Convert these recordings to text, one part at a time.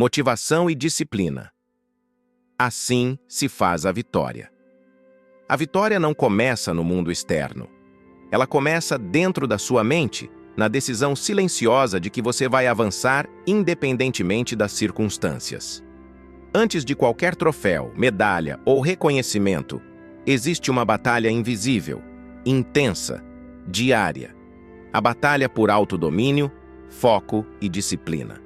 motivação e disciplina. Assim se faz a vitória. A vitória não começa no mundo externo. Ela começa dentro da sua mente, na decisão silenciosa de que você vai avançar independentemente das circunstâncias. Antes de qualquer troféu, medalha ou reconhecimento, existe uma batalha invisível, intensa, diária. A batalha por autodomínio, foco e disciplina.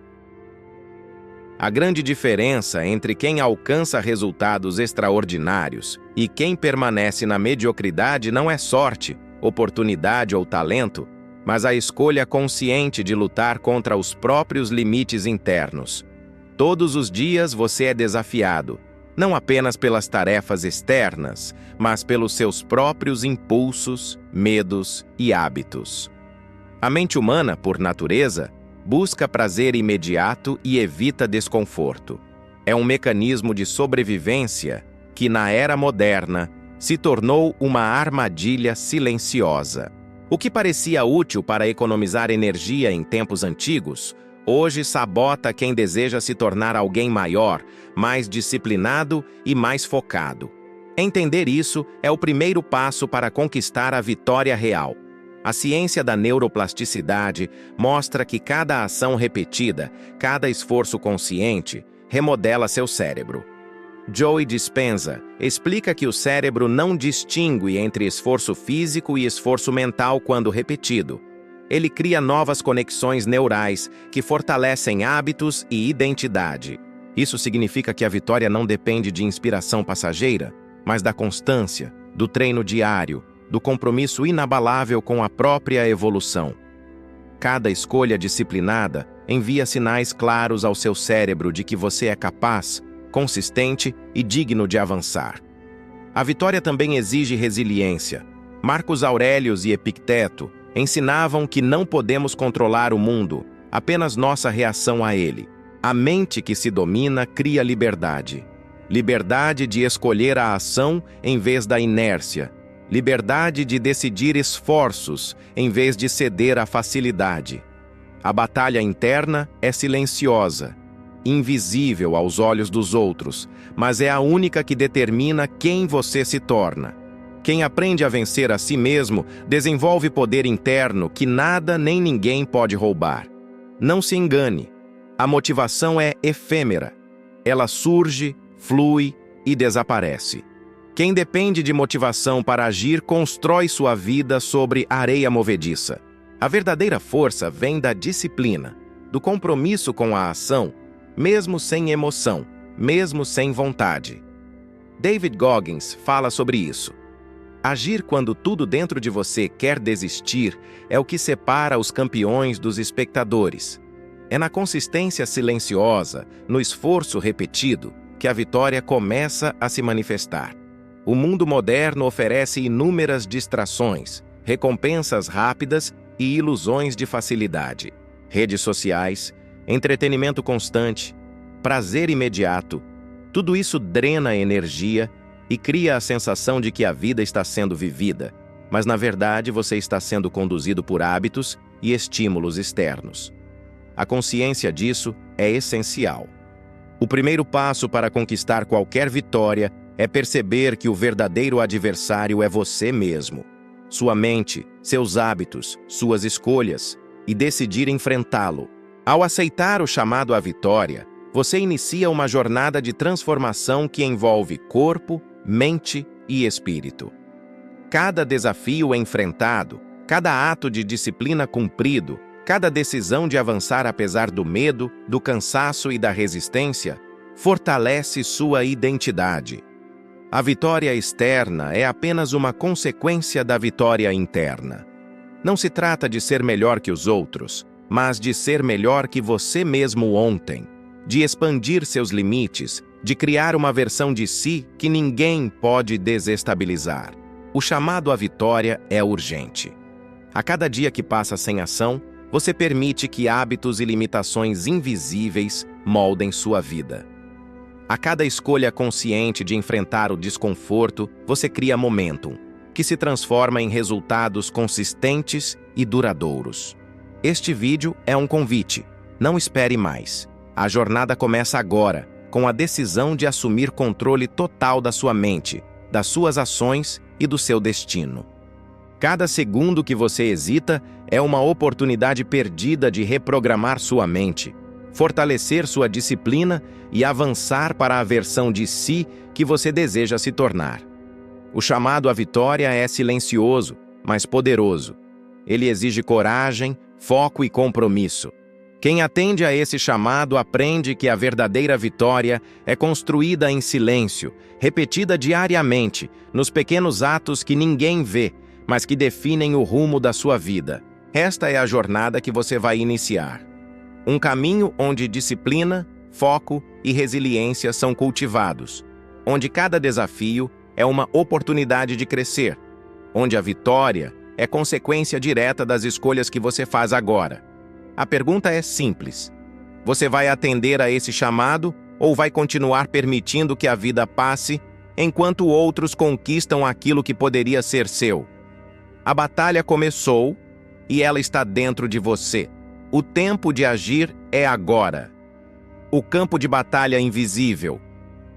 A grande diferença entre quem alcança resultados extraordinários e quem permanece na mediocridade não é sorte, oportunidade ou talento, mas a escolha consciente de lutar contra os próprios limites internos. Todos os dias você é desafiado, não apenas pelas tarefas externas, mas pelos seus próprios impulsos, medos e hábitos. A mente humana, por natureza, busca prazer imediato e evita desconforto. É um mecanismo de sobrevivência que, na era moderna, se tornou uma armadilha silenciosa. O que parecia útil para economizar energia em tempos antigos, hoje sabota quem deseja se tornar alguém maior, mais disciplinado e mais focado. Entender isso é o primeiro passo para conquistar a vitória real. A ciência da neuroplasticidade mostra que cada ação repetida, cada esforço consciente, remodela seu cérebro. Joe Dispenza explica que o cérebro não distingue entre esforço físico e esforço mental quando repetido. Ele cria novas conexões neurais que fortalecem hábitos e identidade. Isso significa que a vitória não depende de inspiração passageira, mas da constância, do treino diário, do compromisso inabalável com a própria evolução. Cada escolha disciplinada envia sinais claros ao seu cérebro de que você é capaz, consistente e digno de avançar. A vitória também exige resiliência. Marcos Aurelius e Epicteto ensinavam que não podemos controlar o mundo, apenas nossa reação a ele. A mente que se domina cria liberdade. Liberdade de escolher a ação em vez da inércia. Liberdade de decidir esforços em vez de ceder à facilidade. A batalha interna é silenciosa, invisível aos olhos dos outros, mas é a única que determina quem você se torna. Quem aprende a vencer a si mesmo desenvolve poder interno que nada nem ninguém pode roubar. Não se engane, a motivação é efêmera. Ela surge, flui e desaparece. Quem depende de motivação para agir constrói sua vida sobre areia movediça. A verdadeira força vem da disciplina, do compromisso com a ação, mesmo sem emoção, mesmo sem vontade. David Goggins fala sobre isso. Agir quando tudo dentro de você quer desistir é o que separa os campeões dos espectadores. É na consistência silenciosa, no esforço repetido, que a vitória começa a se manifestar. O mundo moderno oferece inúmeras distrações, recompensas rápidas e ilusões de facilidade. Redes sociais, entretenimento constante, prazer imediato, tudo isso drena energia e cria a sensação de que a vida está sendo vivida, mas na verdade você está sendo conduzido por hábitos e estímulos externos. A consciência disso é essencial. O primeiro passo para conquistar qualquer vitória é perceber que o verdadeiro adversário é você mesmo, sua mente, seus hábitos, suas escolhas, e decidir enfrentá-lo. Ao aceitar o chamado à vitória, você inicia uma jornada de transformação que envolve corpo, mente e espírito. Cada desafio enfrentado, cada ato de disciplina cumprido, cada decisão de avançar apesar do medo, do cansaço e da resistência, fortalece sua identidade. A vitória externa é apenas uma consequência da vitória interna. Não se trata de ser melhor que os outros, mas de ser melhor que você mesmo ontem, de expandir seus limites, de criar uma versão de si que ninguém pode desestabilizar. O chamado à vitória é urgente. A cada dia que passa sem ação, você permite que hábitos e limitações invisíveis moldem sua vida. A cada escolha consciente de enfrentar o desconforto, você cria momentum, que se transforma em resultados consistentes e duradouros. Este vídeo é um convite. Não espere mais. A jornada começa agora, com a decisão de assumir controle total da sua mente, das suas ações e do seu destino. Cada segundo que você hesita é uma oportunidade perdida de reprogramar sua mente, fortalecer sua disciplina e avançar para a versão de si que você deseja se tornar. O chamado à vitória é silencioso, mas poderoso. Ele exige coragem, foco e compromisso. Quem atende a esse chamado aprende que a verdadeira vitória é construída em silêncio, repetida diariamente, nos pequenos atos que ninguém vê, mas que definem o rumo da sua vida. Esta é a jornada que você vai iniciar. Um caminho onde disciplina, foco e resiliência são cultivados, onde cada desafio é uma oportunidade de crescer, onde a vitória é consequência direta das escolhas que você faz agora. A pergunta é simples: você vai atender a esse chamado ou vai continuar permitindo que a vida passe enquanto outros conquistam aquilo que poderia ser seu? A batalha começou e ela está dentro de você. O tempo de agir é agora. O campo de batalha invisível.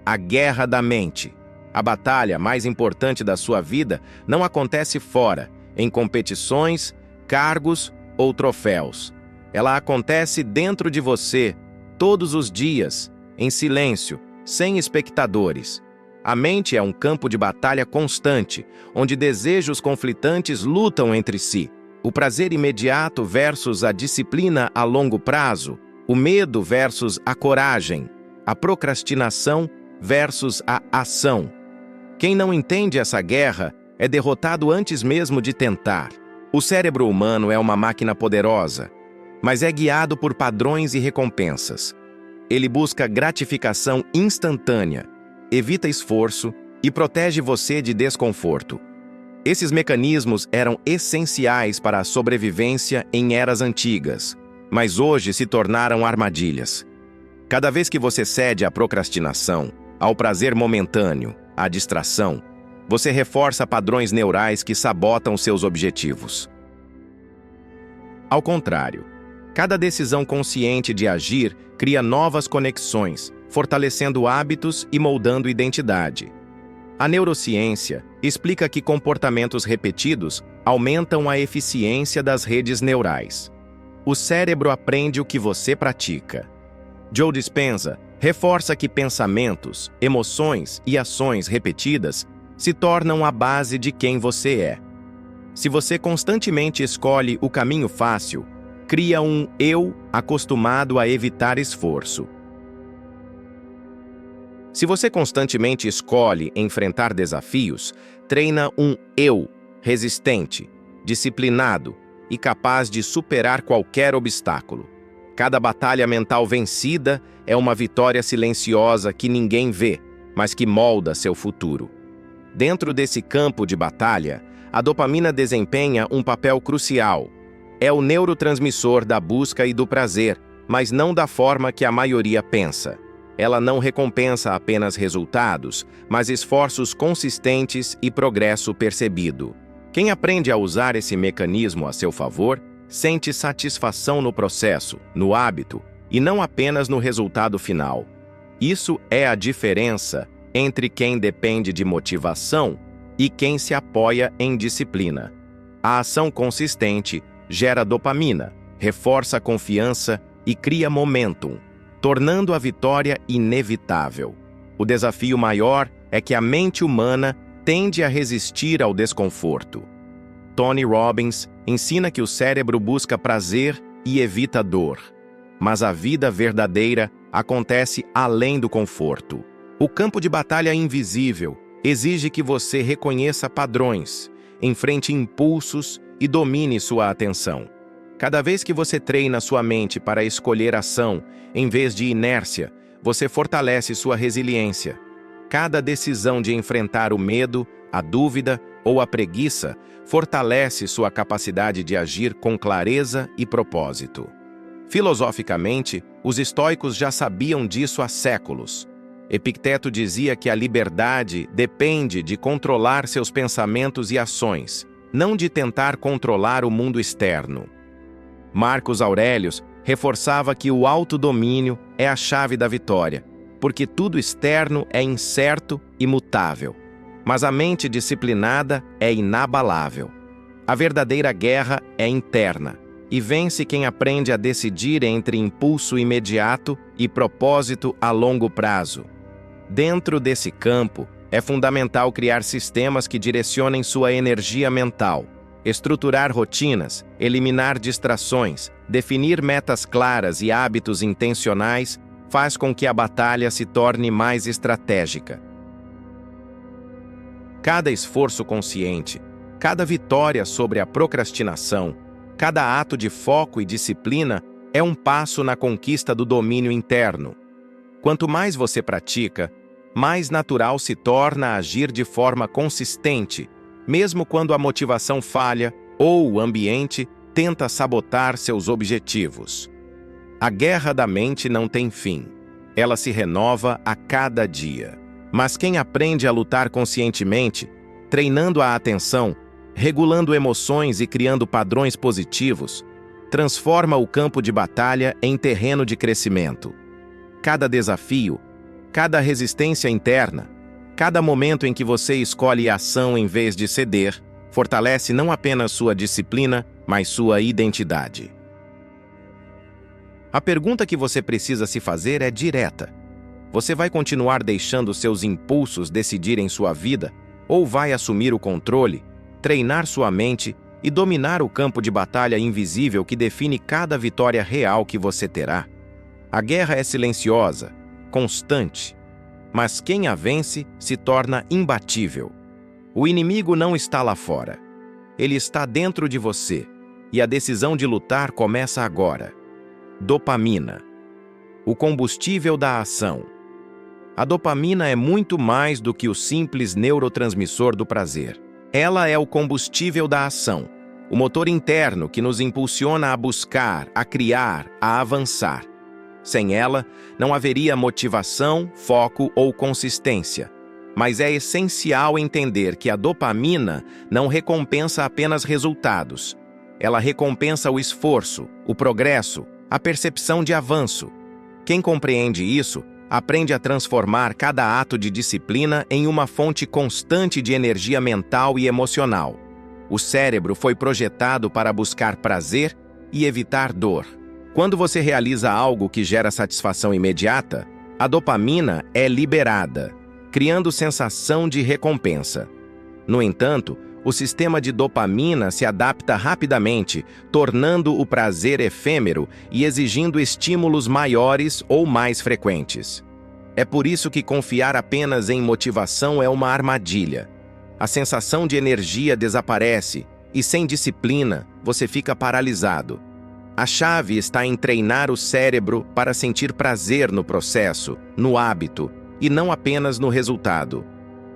A guerra da mente. A batalha mais importante da sua vida não acontece fora, em competições, cargos ou troféus. Ela acontece dentro de você, todos os dias, em silêncio, sem espectadores. A mente é um campo de batalha constante, onde desejos conflitantes lutam entre si. O prazer imediato versus a disciplina a longo prazo, o medo versus a coragem, a procrastinação versus a ação. Quem não entende essa guerra é derrotado antes mesmo de tentar. O cérebro humano é uma máquina poderosa, mas é guiado por padrões e recompensas. Ele busca gratificação instantânea, evita esforço e protege você de desconforto. Esses mecanismos eram essenciais para a sobrevivência em eras antigas, mas hoje se tornaram armadilhas. Cada vez que você cede à procrastinação, ao prazer momentâneo, à distração, você reforça padrões neurais que sabotam seus objetivos. Ao contrário, cada decisão consciente de agir cria novas conexões, fortalecendo hábitos e moldando identidade. A neurociência explica que comportamentos repetidos aumentam a eficiência das redes neurais. O cérebro aprende o que você pratica. Joe Dispenza reforça que pensamentos, emoções e ações repetidas se tornam a base de quem você é. Se você constantemente escolhe o caminho fácil, cria um eu acostumado a evitar esforço. Se você constantemente escolhe enfrentar desafios, treina um eu resistente, disciplinado e capaz de superar qualquer obstáculo. Cada batalha mental vencida é uma vitória silenciosa que ninguém vê, mas que molda seu futuro. Dentro desse campo de batalha, a dopamina desempenha um papel crucial. É o neurotransmissor da busca e do prazer, mas não da forma que a maioria pensa. Ela não recompensa apenas resultados, mas esforços consistentes e progresso percebido. Quem aprende a usar esse mecanismo a seu favor, sente satisfação no processo, no hábito, e não apenas no resultado final. Isso é a diferença entre quem depende de motivação e quem se apoia em disciplina. A ação consistente gera dopamina, reforça a confiança e cria momentum, tornando a vitória inevitável. O desafio maior é que a mente humana tende a resistir ao desconforto. Tony Robbins ensina que o cérebro busca prazer e evita dor. Mas a vida verdadeira acontece além do conforto. O campo de batalha invisível exige que você reconheça padrões, enfrente impulsos e domine sua atenção. Cada vez que você treina sua mente para escolher ação, em vez de inércia, você fortalece sua resiliência. Cada decisão de enfrentar o medo, a dúvida ou a preguiça fortalece sua capacidade de agir com clareza e propósito. Filosoficamente, os estoicos já sabiam disso há séculos. Epicteto dizia que a liberdade depende de controlar seus pensamentos e ações, não de tentar controlar o mundo externo. Marcos Aurelius reforçava que o autodomínio é a chave da vitória, porque tudo externo é incerto e mutável, mas a mente disciplinada é inabalável. A verdadeira guerra é interna, e vence quem aprende a decidir entre impulso imediato e propósito a longo prazo. Dentro desse campo, é fundamental criar sistemas que direcionem sua energia mental, estruturar rotinas, eliminar distrações, definir metas claras e hábitos intencionais faz com que a batalha se torne mais estratégica. Cada esforço consciente, cada vitória sobre a procrastinação, cada ato de foco e disciplina é um passo na conquista do domínio interno. Quanto mais você pratica, mais natural se torna agir de forma consistente, mesmo quando a motivação falha ou o ambiente tenta sabotar seus objetivos. A guerra da mente não tem fim. Ela se renova a cada dia. Mas quem aprende a lutar conscientemente, treinando a atenção, regulando emoções e criando padrões positivos, transforma o campo de batalha em terreno de crescimento. Cada desafio, cada resistência interna, cada momento em que você escolhe a ação em vez de ceder, fortalece não apenas sua disciplina, mas sua identidade. A pergunta que você precisa se fazer é direta. Você vai continuar deixando seus impulsos decidirem sua vida, ou vai assumir o controle, treinar sua mente e dominar o campo de batalha invisível que define cada vitória real que você terá? A guerra é silenciosa, constante, mas quem a vence se torna imbatível. O inimigo não está lá fora. Ele está dentro de você, e a decisão de lutar começa agora. Dopamina. O combustível da ação. A dopamina é muito mais do que o simples neurotransmissor do prazer. Ela é o combustível da ação, o motor interno que nos impulsiona a buscar, a criar, a avançar. Sem ela, não haveria motivação, foco ou consistência. Mas é essencial entender que a dopamina não recompensa apenas resultados. Ela recompensa o esforço, o progresso, a percepção de avanço. Quem compreende isso, aprende a transformar cada ato de disciplina em uma fonte constante de energia mental e emocional. O cérebro foi projetado para buscar prazer e evitar dor. Quando você realiza algo que gera satisfação imediata, a dopamina é liberada, criando sensação de recompensa. No entanto, o sistema de dopamina se adapta rapidamente, tornando o prazer efêmero e exigindo estímulos maiores ou mais frequentes. É por isso que confiar apenas em motivação é uma armadilha. A sensação de energia desaparece e, sem disciplina, você fica paralisado. A chave está em treinar o cérebro para sentir prazer no processo, no hábito, e não apenas no resultado.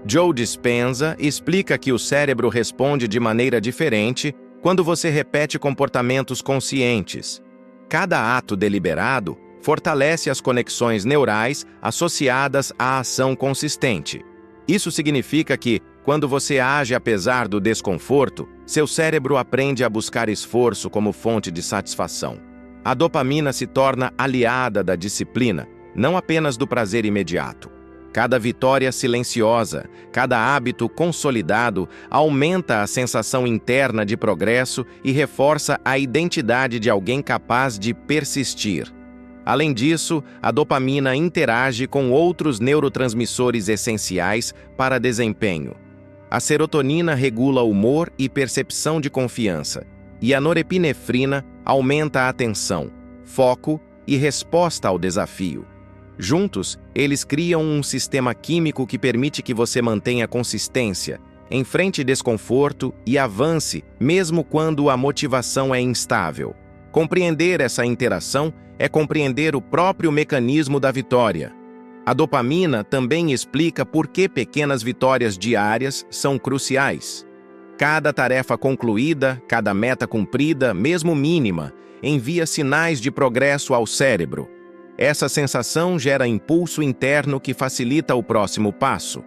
Joe Dispenza explica que o cérebro responde de maneira diferente quando você repete comportamentos conscientes. Cada ato deliberado fortalece as conexões neurais associadas à ação consistente. Isso significa que, quando você age apesar do desconforto, seu cérebro aprende a buscar esforço como fonte de satisfação. A dopamina se torna aliada da disciplina, não apenas do prazer imediato. Cada vitória silenciosa, cada hábito consolidado aumenta a sensação interna de progresso e reforça a identidade de alguém capaz de persistir. Além disso, a dopamina interage com outros neurotransmissores essenciais para desempenho. A serotonina regula humor e percepção de confiança, e a norepinefrina aumenta a atenção, foco e resposta ao desafio. Juntos, eles criam um sistema químico que permite que você mantenha consistência, enfrente desconforto e avance, mesmo quando a motivação é instável. Compreender essa interação é compreender o próprio mecanismo da vitória. A dopamina também explica por que pequenas vitórias diárias são cruciais. Cada tarefa concluída, cada meta cumprida, mesmo mínima, envia sinais de progresso ao cérebro. Essa sensação gera impulso interno que facilita o próximo passo.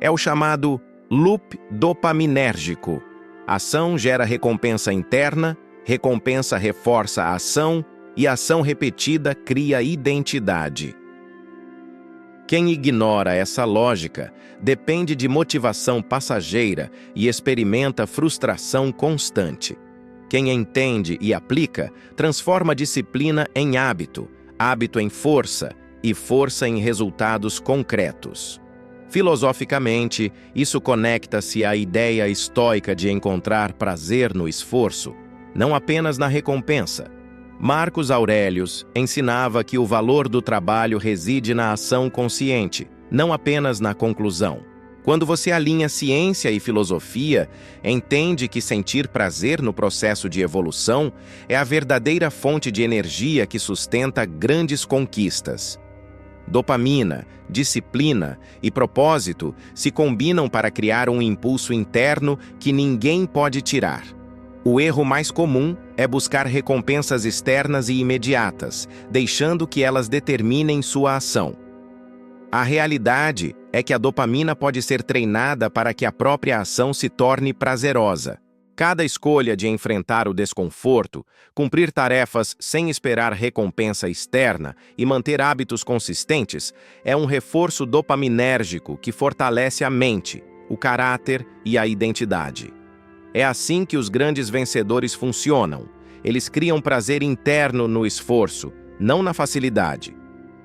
É o chamado loop dopaminérgico. Ação gera recompensa interna, recompensa reforça a ação, e a ação repetida cria identidade. Quem ignora essa lógica depende de motivação passageira e experimenta frustração constante. Quem entende e aplica, transforma a disciplina em hábito, hábito em força e força em resultados concretos. Filosoficamente, isso conecta-se à ideia estoica de encontrar prazer no esforço, não apenas na recompensa. Marcos Aurelius ensinava que o valor do trabalho reside na ação consciente, não apenas na conclusão. Quando você alinha ciência e filosofia, entende que sentir prazer no processo de evolução é a verdadeira fonte de energia que sustenta grandes conquistas. Dopamina, disciplina e propósito se combinam para criar um impulso interno que ninguém pode tirar. O erro mais comum é buscar recompensas externas e imediatas, deixando que elas determinem sua ação. A realidade é que a dopamina pode ser treinada para que a própria ação se torne prazerosa. Cada escolha de enfrentar o desconforto, cumprir tarefas sem esperar recompensa externa e manter hábitos consistentes é um reforço dopaminérgico que fortalece a mente, o caráter e a identidade. É assim que os grandes vencedores funcionam. Eles criam prazer interno no esforço, não na facilidade.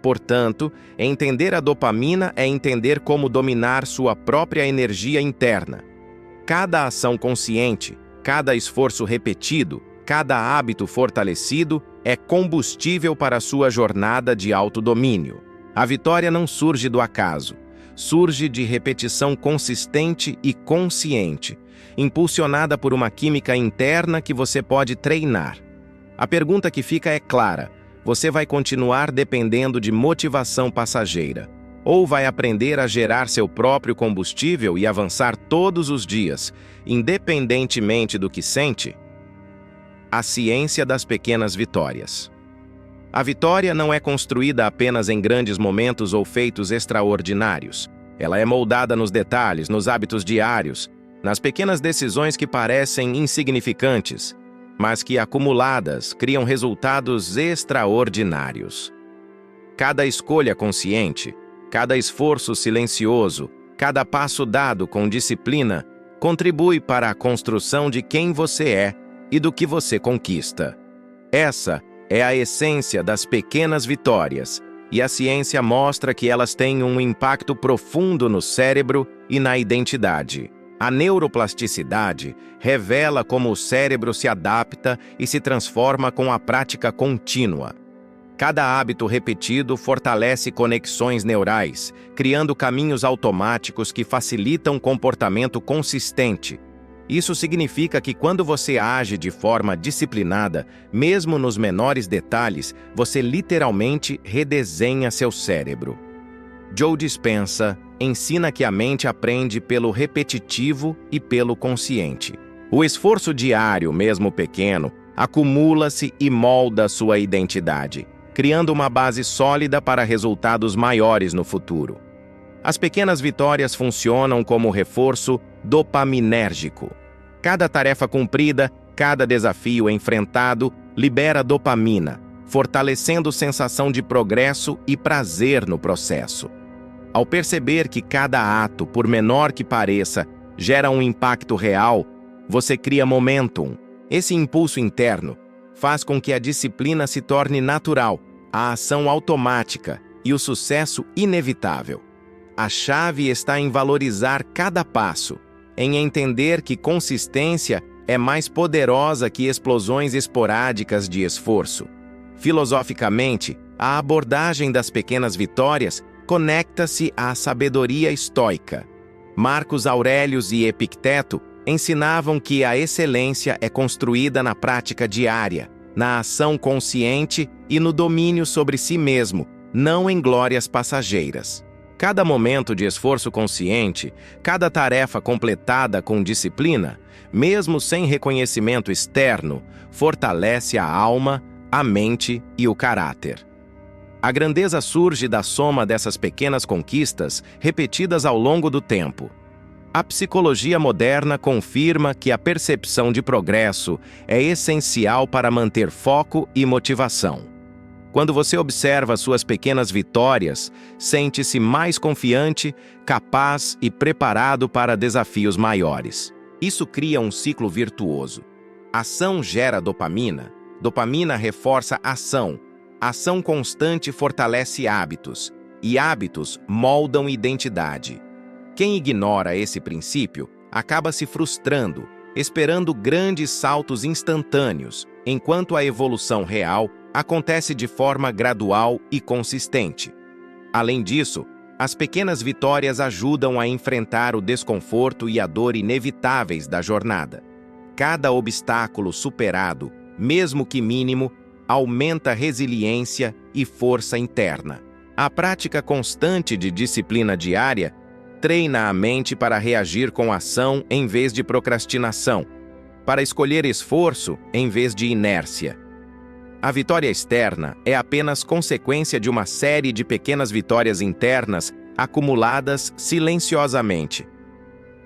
Portanto, entender a dopamina é entender como dominar sua própria energia interna. Cada ação consciente, cada esforço repetido, cada hábito fortalecido é combustível para sua jornada de autodomínio. A vitória não surge do acaso, surge de repetição consistente e consciente, impulsionada por uma química interna que você pode treinar. A pergunta que fica é clara: você vai continuar dependendo de motivação passageira? Ou vai aprender a gerar seu próprio combustível e avançar todos os dias, independentemente do que sente? A ciência das pequenas vitórias. A vitória não é construída apenas em grandes momentos ou feitos extraordinários. Ela é moldada nos detalhes, nos hábitos diários, nas pequenas decisões que parecem insignificantes, mas que, acumuladas, criam resultados extraordinários. Cada escolha consciente, cada esforço silencioso, cada passo dado com disciplina, contribui para a construção de quem você é e do que você conquista. Essa é a essência das pequenas vitórias, e a ciência mostra que elas têm um impacto profundo no cérebro e na identidade. A neuroplasticidade revela como o cérebro se adapta e se transforma com a prática contínua. Cada hábito repetido fortalece conexões neurais, criando caminhos automáticos que facilitam comportamento consistente. Isso significa que quando você age de forma disciplinada, mesmo nos menores detalhes, você literalmente redesenha seu cérebro. Joe Dispenza ensina que a mente aprende pelo repetitivo e pelo consciente. O esforço diário, mesmo pequeno, acumula-se e molda sua identidade, criando uma base sólida para resultados maiores no futuro. As pequenas vitórias funcionam como reforço dopaminérgico. Cada tarefa cumprida, cada desafio enfrentado, libera dopamina, fortalecendo sensação de progresso e prazer no processo. Ao perceber que cada ato, por menor que pareça, gera um impacto real, você cria momentum. Esse impulso interno faz com que a disciplina se torne natural, a ação automática e o sucesso inevitável. A chave está em valorizar cada passo, em entender que consistência é mais poderosa que explosões esporádicas de esforço. Filosoficamente, a abordagem das pequenas vitórias conecta-se à sabedoria estoica. Marcos Aurelius e Epicteto ensinavam que a excelência é construída na prática diária, na ação consciente e no domínio sobre si mesmo, não em glórias passageiras. Cada momento de esforço consciente, cada tarefa completada com disciplina, mesmo sem reconhecimento externo, fortalece a alma, a mente e o caráter. A grandeza surge da soma dessas pequenas conquistas repetidas ao longo do tempo. A psicologia moderna confirma que a percepção de progresso é essencial para manter foco e motivação. Quando você observa suas pequenas vitórias, sente-se mais confiante, capaz e preparado para desafios maiores. Isso cria um ciclo virtuoso. Ação gera dopamina, dopamina reforça ação, ação constante fortalece hábitos, e hábitos moldam identidade. Quem ignora esse princípio acaba se frustrando, esperando grandes saltos instantâneos, enquanto a evolução real acontece de forma gradual e consistente. Além disso, as pequenas vitórias ajudam a enfrentar o desconforto e a dor inevitáveis da jornada. Cada obstáculo superado, mesmo que mínimo, aumenta resiliência e força interna. A prática constante de disciplina diária treina a mente para reagir com ação em vez de procrastinação, para escolher esforço em vez de inércia. A vitória externa é apenas consequência de uma série de pequenas vitórias internas acumuladas silenciosamente.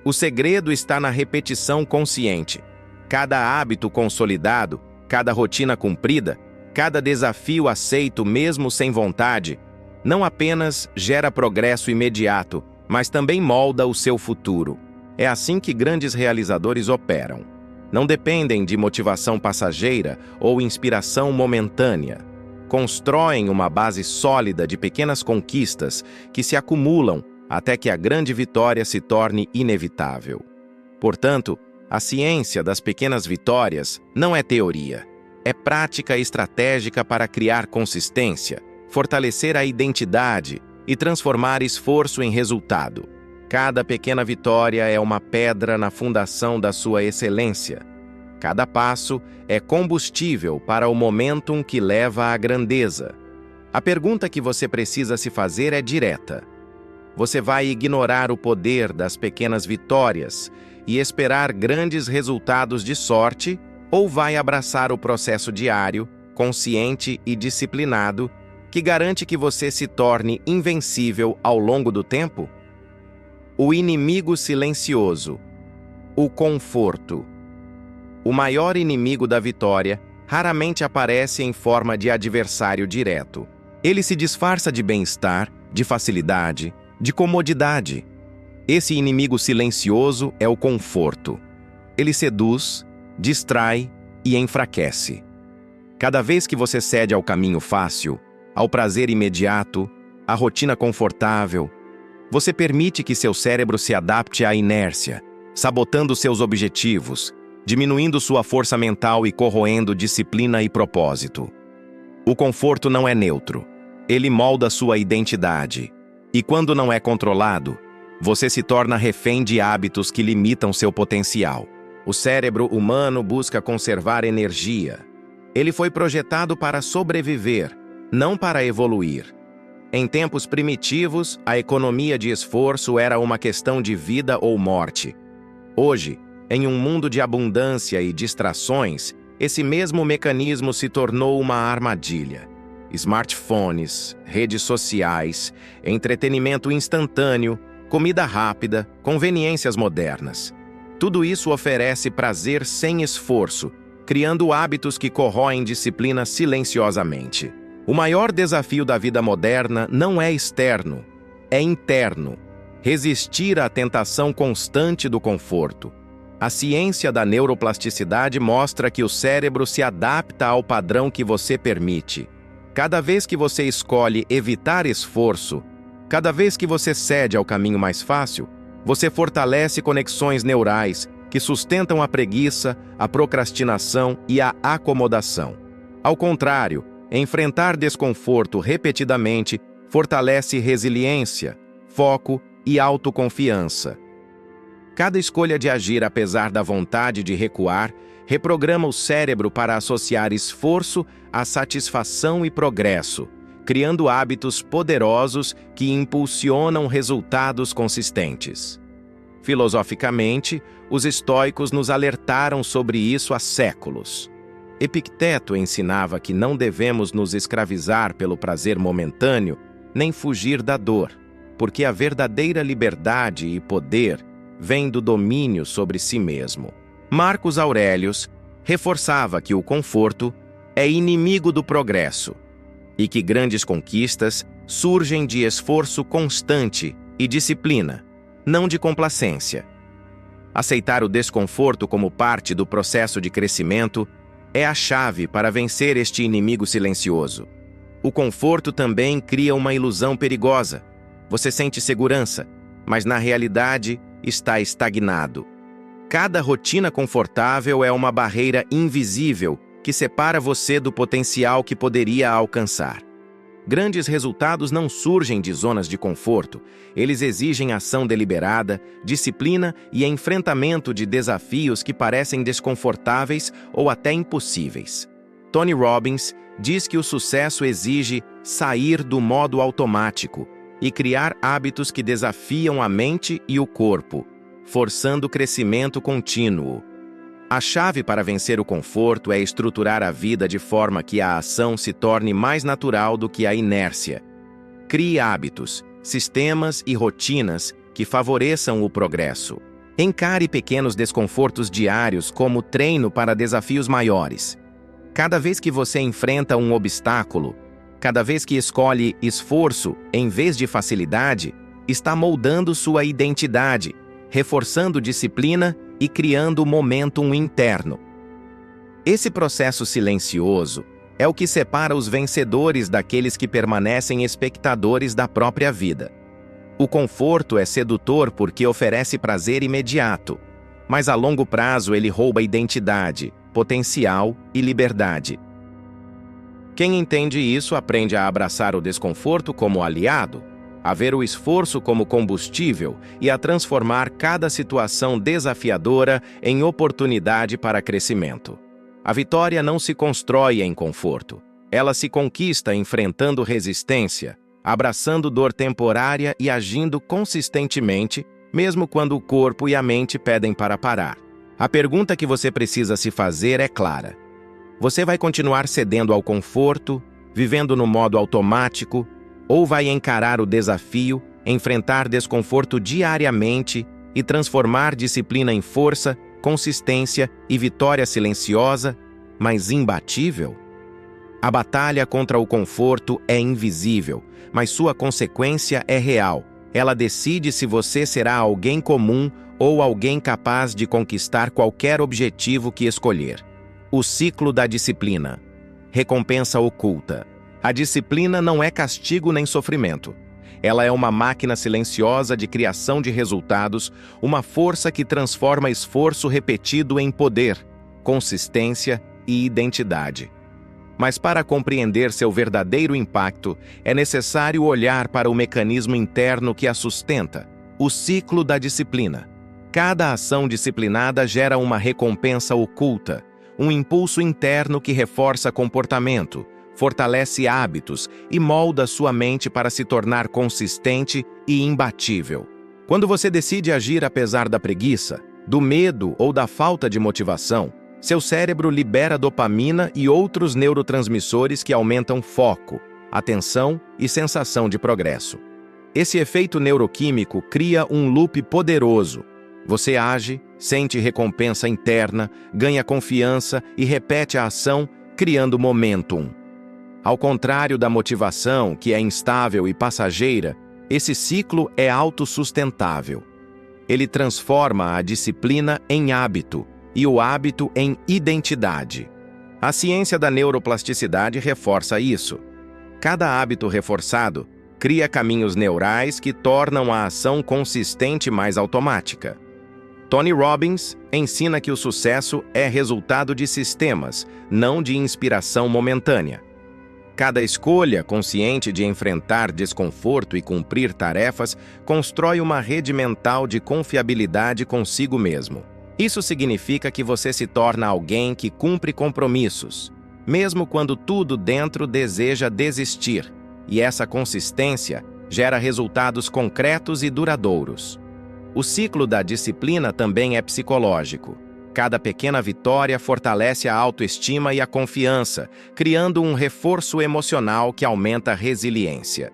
O segredo está na repetição consciente. Cada hábito consolidado, cada rotina cumprida, cada desafio aceito mesmo sem vontade, não apenas gera progresso imediato, mas também molda o seu futuro. É assim que grandes realizadores operam. Não dependem de motivação passageira ou inspiração momentânea. Constroem uma base sólida de pequenas conquistas que se acumulam até que a grande vitória se torne inevitável. Portanto, a ciência das pequenas vitórias não é teoria. É prática estratégica para criar consistência, fortalecer a identidade e transformar esforço em resultado. Cada pequena vitória é uma pedra na fundação da sua excelência. Cada passo é combustível para o momentum que leva à grandeza. A pergunta que você precisa se fazer é direta. Você vai ignorar o poder das pequenas vitórias e esperar grandes resultados de sorte, ou vai abraçar o processo diário, consciente e disciplinado, que garante que você se torne invencível ao longo do tempo? O inimigo silencioso. O conforto. O maior inimigo da vitória raramente aparece em forma de adversário direto. Ele se disfarça de bem-estar, de facilidade, de comodidade. Esse inimigo silencioso é o conforto. Ele seduz, distrai e enfraquece. Cada vez que você cede ao caminho fácil, ao prazer imediato, à rotina confortável, você permite que seu cérebro se adapte à inércia, sabotando seus objetivos, diminuindo sua força mental e corroendo disciplina e propósito. O conforto não é neutro. Ele molda sua identidade. E quando não é controlado, você se torna refém de hábitos que limitam seu potencial. O cérebro humano busca conservar energia. Ele foi projetado para sobreviver, não para evoluir. Em tempos primitivos, a economia de esforço era uma questão de vida ou morte. Hoje, em um mundo de abundância e distrações, esse mesmo mecanismo se tornou uma armadilha. Smartphones, redes sociais, entretenimento instantâneo, comida rápida, conveniências modernas. Tudo isso oferece prazer sem esforço, criando hábitos que corroem disciplina silenciosamente. O maior desafio da vida moderna não é externo, é interno. Resistir à tentação constante do conforto. A ciência da neuroplasticidade mostra que o cérebro se adapta ao padrão que você permite. Cada vez que você escolhe evitar esforço, cada vez que você cede ao caminho mais fácil, você fortalece conexões neurais que sustentam a preguiça, a procrastinação e a acomodação. Ao contrário, enfrentar desconforto repetidamente fortalece resiliência, foco e autoconfiança. Cada escolha de agir apesar da vontade de recuar reprograma o cérebro para associar esforço à satisfação e progresso, criando hábitos poderosos que impulsionam resultados consistentes. Filosoficamente, os estoicos nos alertaram sobre isso há séculos. Epicteto ensinava que não devemos nos escravizar pelo prazer momentâneo, nem fugir da dor, porque a verdadeira liberdade e poder vem do domínio sobre si mesmo. Marcus Aurelius reforçava que o conforto é inimigo do progresso e que grandes conquistas surgem de esforço constante e disciplina, não de complacência. Aceitar o desconforto como parte do processo de crescimento é a chave para vencer este inimigo silencioso. O conforto também cria uma ilusão perigosa. Você sente segurança, mas na realidade está estagnado. Cada rotina confortável é uma barreira invisível que separa você do potencial que poderia alcançar. Grandes resultados não surgem de zonas de conforto, eles exigem ação deliberada, disciplina e enfrentamento de desafios que parecem desconfortáveis ou até impossíveis. Tony Robbins diz que o sucesso exige sair do modo automático e criar hábitos que desafiam a mente e o corpo, forçando o crescimento contínuo. A chave para vencer o conforto é estruturar a vida de forma que a ação se torne mais natural do que a inércia. Crie hábitos, sistemas e rotinas que favoreçam o progresso. Encare pequenos desconfortos diários como treino para desafios maiores. Cada vez que você enfrenta um obstáculo, cada vez que escolhe esforço em vez de facilidade, está moldando sua identidade, reforçando disciplina e criando momentum interno. Esse processo silencioso é o que separa os vencedores daqueles que permanecem espectadores da própria vida. O conforto é sedutor porque oferece prazer imediato, mas a longo prazo ele rouba identidade, potencial e liberdade. Quem entende isso aprende a abraçar o desconforto como aliado, a ver o esforço como combustível e a transformar cada situação desafiadora em oportunidade para crescimento. A vitória não se constrói em conforto. Ela se conquista enfrentando resistência, abraçando dor temporária e agindo consistentemente, mesmo quando o corpo e a mente pedem para parar. A pergunta que você precisa se fazer é clara. Você vai continuar cedendo ao conforto, vivendo no modo automático, ou vai encarar o desafio, enfrentar desconforto diariamente e transformar disciplina em força, consistência e vitória silenciosa, mas imbatível? A batalha contra o conforto é invisível, mas sua consequência é real. Ela decide se você será alguém comum ou alguém capaz de conquistar qualquer objetivo que escolher. O ciclo da disciplina. Recompensa oculta. A disciplina não é castigo nem sofrimento. Ela é uma máquina silenciosa de criação de resultados, uma força que transforma esforço repetido em poder, consistência e identidade. Mas para compreender seu verdadeiro impacto, é necessário olhar para o mecanismo interno que a sustenta, o ciclo da disciplina. Cada ação disciplinada gera uma recompensa oculta, um impulso interno que reforça comportamento, fortalece hábitos e molda sua mente para se tornar consistente e imbatível. Quando você decide agir apesar da preguiça, do medo ou da falta de motivação, seu cérebro libera dopamina e outros neurotransmissores que aumentam foco, atenção e sensação de progresso. Esse efeito neuroquímico cria um loop poderoso. Você age, sente recompensa interna, ganha confiança e repete a ação, criando momentum. Ao contrário da motivação, que é instável e passageira, esse ciclo é autossustentável. Ele transforma a disciplina em hábito e o hábito em identidade. A ciência da neuroplasticidade reforça isso. Cada hábito reforçado cria caminhos neurais que tornam a ação consistente mais automática. Tony Robbins ensina que o sucesso é resultado de sistemas, não de inspiração momentânea. Cada escolha consciente de enfrentar desconforto e cumprir tarefas constrói uma rede mental de confiabilidade consigo mesmo. Isso significa que você se torna alguém que cumpre compromissos, mesmo quando tudo dentro deseja desistir, e essa consistência gera resultados concretos e duradouros. O ciclo da disciplina também é psicológico. Cada pequena vitória fortalece a autoestima e a confiança, criando um reforço emocional que aumenta a resiliência.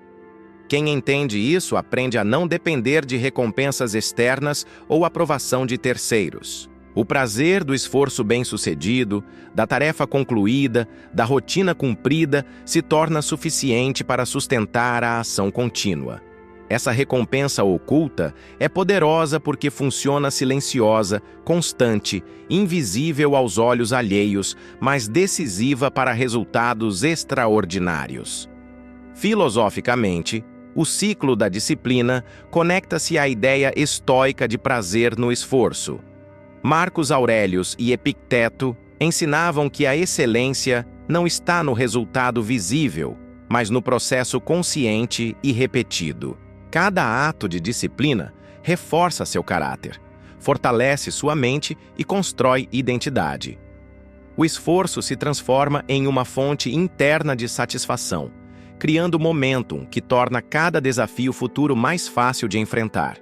Quem entende isso aprende a não depender de recompensas externas ou aprovação de terceiros. O prazer do esforço bem-sucedido, da tarefa concluída, da rotina cumprida, se torna suficiente para sustentar a ação contínua. Essa recompensa oculta é poderosa porque funciona silenciosa, constante, invisível aos olhos alheios, mas decisiva para resultados extraordinários. Filosoficamente, o ciclo da disciplina conecta-se à ideia estoica de prazer no esforço. Marcos Aurelius e Epicteto ensinavam que a excelência não está no resultado visível, mas no processo consciente e repetido. Cada ato de disciplina reforça seu caráter, fortalece sua mente e constrói identidade. O esforço se transforma em uma fonte interna de satisfação, criando momentum que torna cada desafio futuro mais fácil de enfrentar.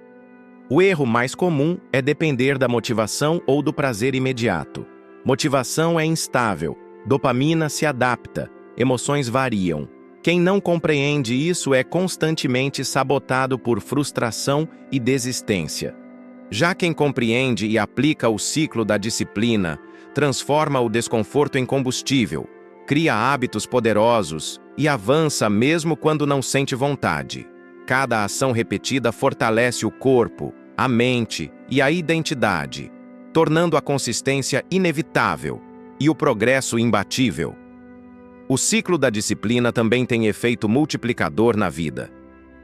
O erro mais comum é depender da motivação ou do prazer imediato. Motivação é instável, dopamina se adapta, emoções variam. Quem não compreende isso é constantemente sabotado por frustração e desistência. Já quem compreende e aplica o ciclo da disciplina, transforma o desconforto em combustível, cria hábitos poderosos e avança mesmo quando não sente vontade. Cada ação repetida fortalece o corpo, a mente e a identidade, tornando a consistência inevitável e o progresso imbatível. O ciclo da disciplina também tem efeito multiplicador na vida.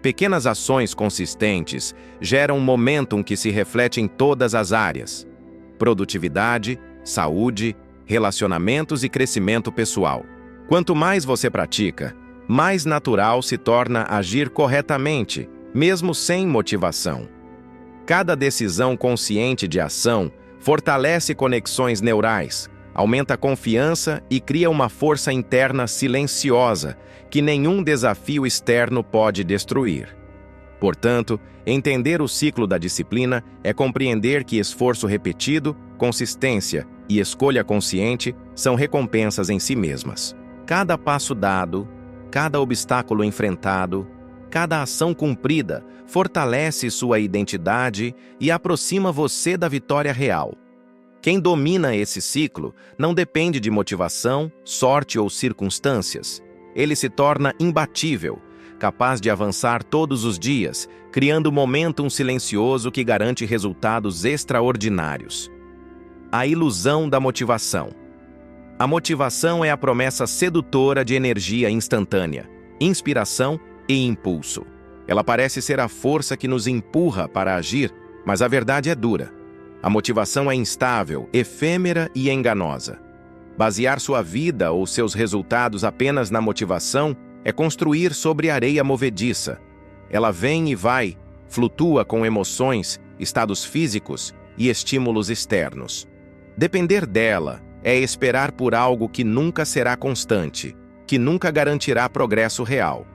Pequenas ações consistentes geram um momentum que se reflete em todas as áreas: produtividade, saúde, relacionamentos e crescimento pessoal. Quanto mais você pratica, mais natural se torna agir corretamente, mesmo sem motivação. Cada decisão consciente de ação fortalece conexões neurais, aumenta a confiança e cria uma força interna silenciosa que nenhum desafio externo pode destruir. Portanto, entender o ciclo da disciplina é compreender que esforço repetido, consistência e escolha consciente são recompensas em si mesmas. Cada passo dado, cada obstáculo enfrentado, cada ação cumprida fortalece sua identidade e aproxima você da vitória real. Quem domina esse ciclo não depende de motivação, sorte ou circunstâncias. Ele se torna imbatível, capaz de avançar todos os dias, criando momentum silencioso que garante resultados extraordinários. A ilusão da motivação. A motivação é a promessa sedutora de energia instantânea, inspiração e impulso. Ela parece ser a força que nos empurra para agir, mas a verdade é dura. A motivação é instável, efêmera e enganosa. Basear sua vida ou seus resultados apenas na motivação é construir sobre areia movediça. Ela vem e vai, flutua com emoções, estados físicos e estímulos externos. Depender dela é esperar por algo que nunca será constante, que nunca garantirá progresso real.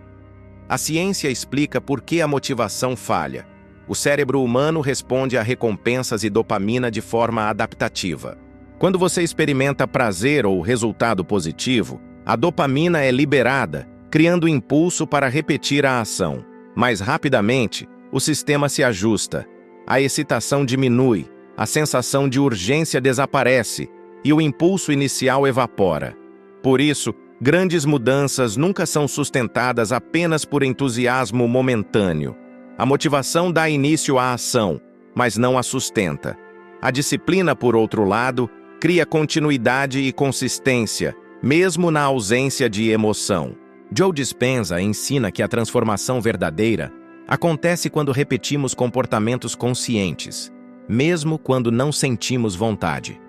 A ciência explica por que a motivação falha. O cérebro humano responde a recompensas e dopamina de forma adaptativa. Quando você experimenta prazer ou resultado positivo, a dopamina é liberada, criando impulso para repetir a ação. Mais rapidamente, o sistema se ajusta, a excitação diminui, a sensação de urgência desaparece e o impulso inicial evapora. Por isso, grandes mudanças nunca são sustentadas apenas por entusiasmo momentâneo. A motivação dá início à ação, mas não a sustenta. A disciplina, por outro lado, cria continuidade e consistência, mesmo na ausência de emoção. Joe Dispenza ensina que a transformação verdadeira acontece quando repetimos comportamentos conscientes, mesmo quando não sentimos vontade.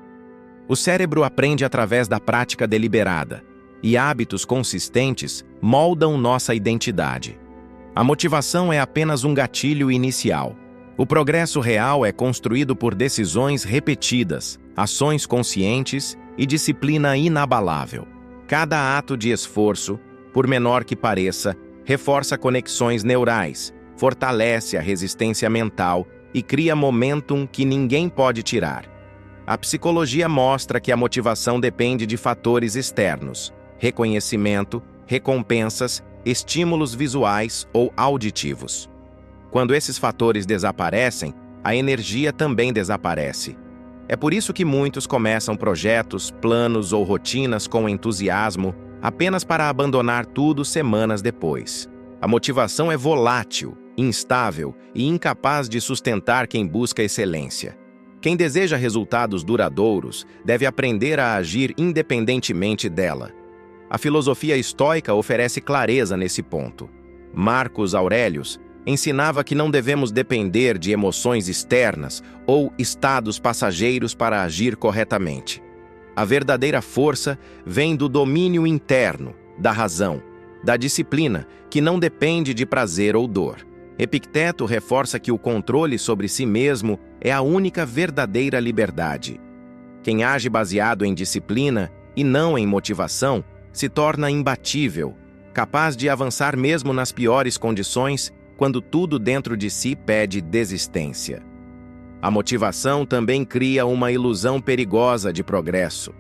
O cérebro aprende através da prática deliberada, e hábitos consistentes moldam nossa identidade. A motivação é apenas um gatilho inicial. O progresso real é construído por decisões repetidas, ações conscientes e disciplina inabalável. Cada ato de esforço, por menor que pareça, reforça conexões neurais, fortalece a resistência mental e cria momentum que ninguém pode tirar. A psicologia mostra que a motivação depende de fatores externos: reconhecimento, recompensas estímulos visuais ou auditivos. Quando esses fatores desaparecem, a energia também desaparece. É por isso que muitos começam projetos, planos ou rotinas com entusiasmo, apenas para abandonar tudo semanas depois. A motivação é volátil, instável e incapaz de sustentar quem busca excelência. Quem deseja resultados duradouros deve aprender a agir independentemente dela. A filosofia estoica oferece clareza nesse ponto. Marcos Aurelius ensinava que não devemos depender de emoções externas ou estados passageiros para agir corretamente. A verdadeira força vem do domínio interno, da razão, da disciplina, que não depende de prazer ou dor. Epicteto reforça que o controle sobre si mesmo é a única verdadeira liberdade. Quem age baseado em disciplina e não em motivação se torna imbatível, capaz de avançar mesmo nas piores condições, quando tudo dentro de si pede desistência. A motivação também cria uma ilusão perigosa de progresso.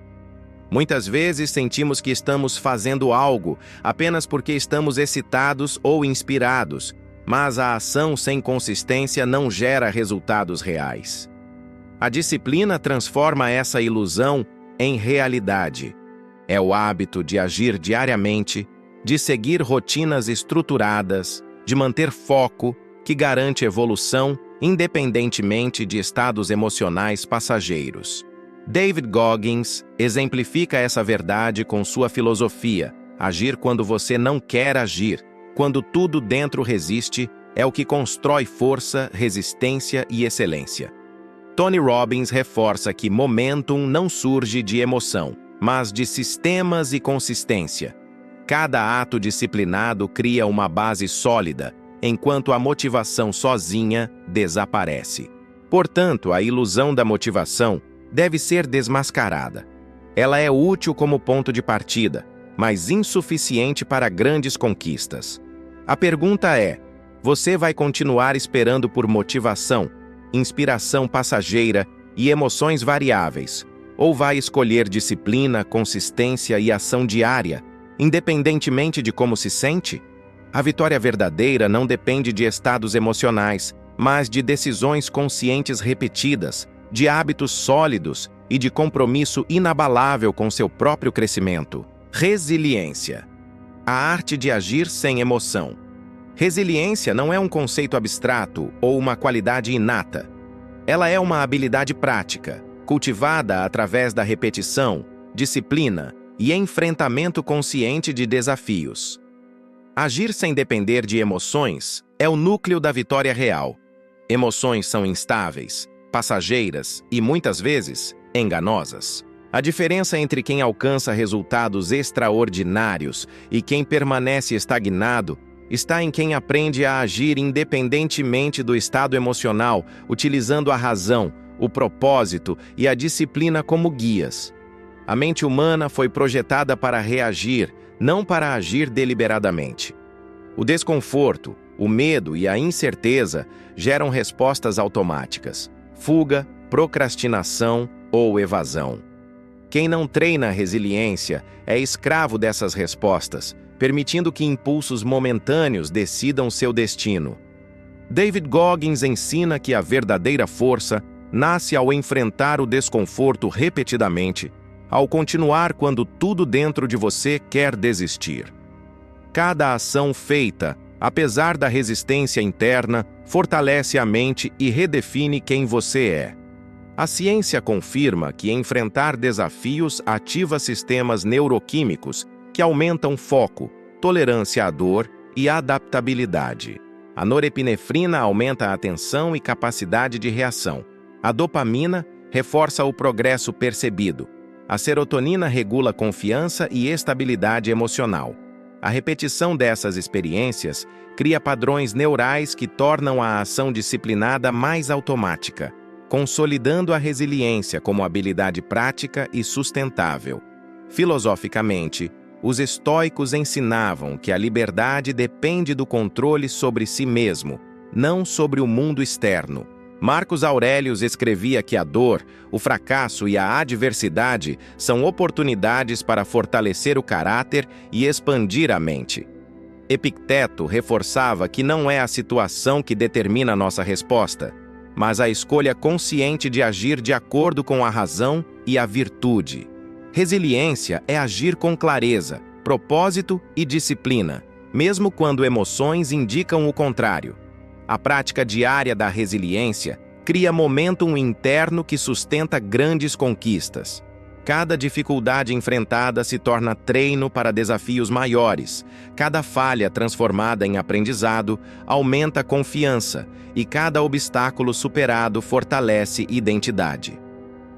Muitas vezes sentimos que estamos fazendo algo apenas porque estamos excitados ou inspirados, mas a ação sem consistência não gera resultados reais. A disciplina transforma essa ilusão em realidade. É o hábito de agir diariamente, de seguir rotinas estruturadas, de manter foco, que garante evolução, independentemente de estados emocionais passageiros. David Goggins exemplifica essa verdade com sua filosofia: agir quando você não quer agir, quando tudo dentro resiste, é o que constrói força, resistência e excelência. Tony Robbins reforça que momentum não surge de emoção, mas de sistemas e consistência. Cada ato disciplinado cria uma base sólida, enquanto a motivação sozinha desaparece. Portanto, a ilusão da motivação deve ser desmascarada. Ela é útil como ponto de partida, mas insuficiente para grandes conquistas. A pergunta é: você vai continuar esperando por motivação, inspiração passageira e emoções variáveis, ou vai escolher disciplina, consistência e ação diária, independentemente de como se sente? A vitória verdadeira não depende de estados emocionais, mas de decisões conscientes repetidas, de hábitos sólidos e de compromisso inabalável com seu próprio crescimento. Resiliência. A arte de agir sem emoção. Resiliência não é um conceito abstrato ou uma qualidade inata. Ela é uma habilidade prática, cultivada através da repetição, disciplina e enfrentamento consciente de desafios. Agir sem depender de emoções é o núcleo da vitória real. Emoções são instáveis, passageiras e, muitas vezes, enganosas. A diferença entre quem alcança resultados extraordinários e quem permanece estagnado está em quem aprende a agir independentemente do estado emocional, utilizando a razão, o propósito e a disciplina como guias. A mente humana foi projetada para reagir, não para agir deliberadamente. O desconforto, o medo e a incerteza geram respostas automáticas: fuga, procrastinação ou evasão. Quem não treina a resiliência é escravo dessas respostas, permitindo que impulsos momentâneos decidam seu destino. David Goggins ensina que a verdadeira força nasce ao enfrentar o desconforto repetidamente, ao continuar quando tudo dentro de você quer desistir. Cada ação feita, apesar da resistência interna, fortalece a mente e redefine quem você é. A ciência confirma que enfrentar desafios ativa sistemas neuroquímicos que aumentam foco, tolerância à dor e adaptabilidade. A norepinefrina aumenta a atenção e capacidade de reação. A dopamina reforça o progresso percebido. A serotonina regula confiança e estabilidade emocional. A repetição dessas experiências cria padrões neurais que tornam a ação disciplinada mais automática, consolidando a resiliência como habilidade prática e sustentável. Filosoficamente, os estoicos ensinavam que a liberdade depende do controle sobre si mesmo, não sobre o mundo externo. Marcos Aurelius escrevia que a dor, o fracasso e a adversidade são oportunidades para fortalecer o caráter e expandir a mente. Epicteto reforçava que não é a situação que determina nossa resposta, mas a escolha consciente de agir de acordo com a razão e a virtude. Resiliência é agir com clareza, propósito e disciplina, mesmo quando emoções indicam o contrário. A prática diária da resiliência cria momentum interno que sustenta grandes conquistas. Cada dificuldade enfrentada se torna treino para desafios maiores. Cada falha transformada em aprendizado aumenta a confiança e cada obstáculo superado fortalece identidade.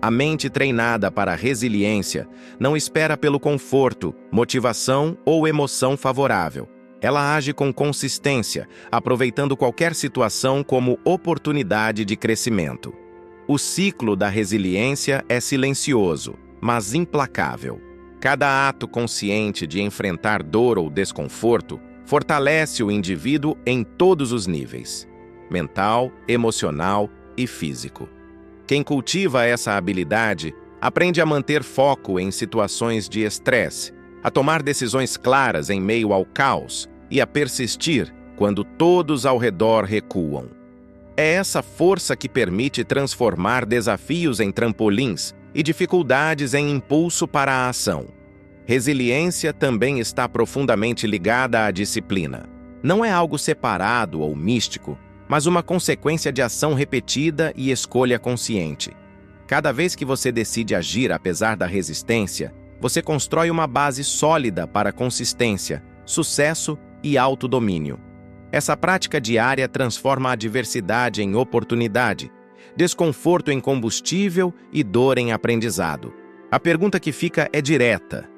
A mente treinada para a resiliência não espera pelo conforto, motivação ou emoção favorável. Ela age com consistência, aproveitando qualquer situação como oportunidade de crescimento. O ciclo da resiliência é silencioso, mas implacável. Cada ato consciente de enfrentar dor ou desconforto fortalece o indivíduo em todos os níveis: mental, emocional e físico. Quem cultiva essa habilidade aprende a manter foco em situações de estresse, a tomar decisões claras em meio ao caos e a persistir quando todos ao redor recuam. É essa força que permite transformar desafios em trampolins e dificuldades em impulso para a ação. Resiliência também está profundamente ligada à disciplina. Não é algo separado ou místico, mas uma consequência de ação repetida e escolha consciente. Cada vez que você decide agir apesar da resistência, você constrói uma base sólida para consistência, sucesso e autodomínio. Essa prática diária transforma a adversidade em oportunidade, desconforto em combustível e dor em aprendizado. A pergunta que fica é direta.